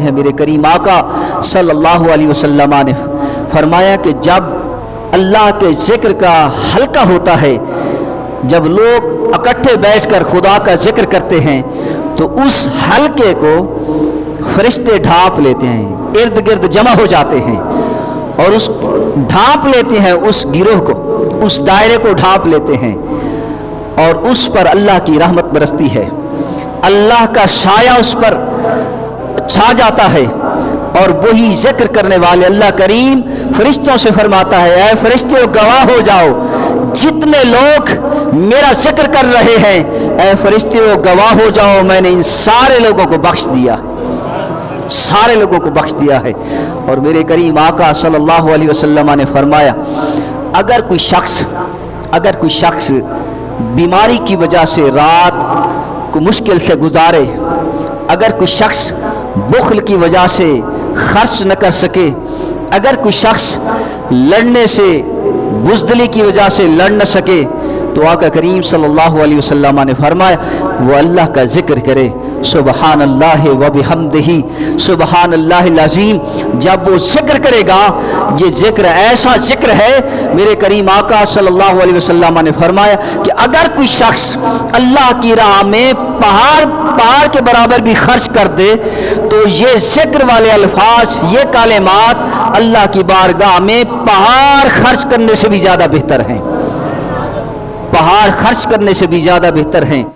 ہیں میرے کریم آقا صلی اللہ علیہ وسلم نے فرمایا کہ جب اللہ کے ذکر کا حلقہ ہوتا ہے، جب لوگ اکٹھے بیٹھ کر خدا کا ذکر کرتے ہیں تو اس حلقے کو فرشتے ڈھانپ لیتے ہیں، ارد گرد جمع ہو جاتے ہیں اور اس ڈھانپ لیتے ہیں، اس گروہ کو، اس دائرے کو ڈھانپ لیتے ہیں اور اس پر اللہ کی رحمت برستی ہے، اللہ کا سایہ اس پر چھا جاتا ہے اور وہی ذکر کرنے والے اللہ کریم فرشتوں سے فرماتا ہے اے فرشتوں گواہ ہو جاؤ، جتنے لوگ میرا ذکر کر رہے ہیں اے فرشتوں گواہ ہو جاؤ، میں نے ان سارے لوگوں کو بخش دیا، سارے لوگوں کو بخش دیا ہے۔ اور میرے کریم آقا صلی اللہ علیہ وسلم نے فرمایا اگر کوئی شخص بیماری کی وجہ سے رات کو مشکل سے گزارے، اگر کوئی شخص بخل کی وجہ سے خرچ نہ کر سکے، اگر کوئی شخص لڑنے سے بزدلی کی وجہ سے لڑ نہ سکے، تو آقا کریم صلی اللہ علیہ وسلم نے فرمایا وہ اللہ کا ذکر کرے، سبحان اللہ و بحمدہ سبحان اللہ العظیم۔ جب وہ ذکر کرے گا، یہ ذکر ایسا ذکر ہے، میرے کریم آقا صلی اللہ علیہ وسلم نے فرمایا کہ اگر کوئی شخص اللہ کی راہ میں پہاڑ کے برابر بھی خرچ کر دے تو یہ ذکر والے الفاظ، یہ کلمات اللہ کی بارگاہ میں پہاڑ خرچ کرنے سے بھی زیادہ بہتر ہیں، پہاڑ خرچ کرنے سے بھی زیادہ بہتر ہیں۔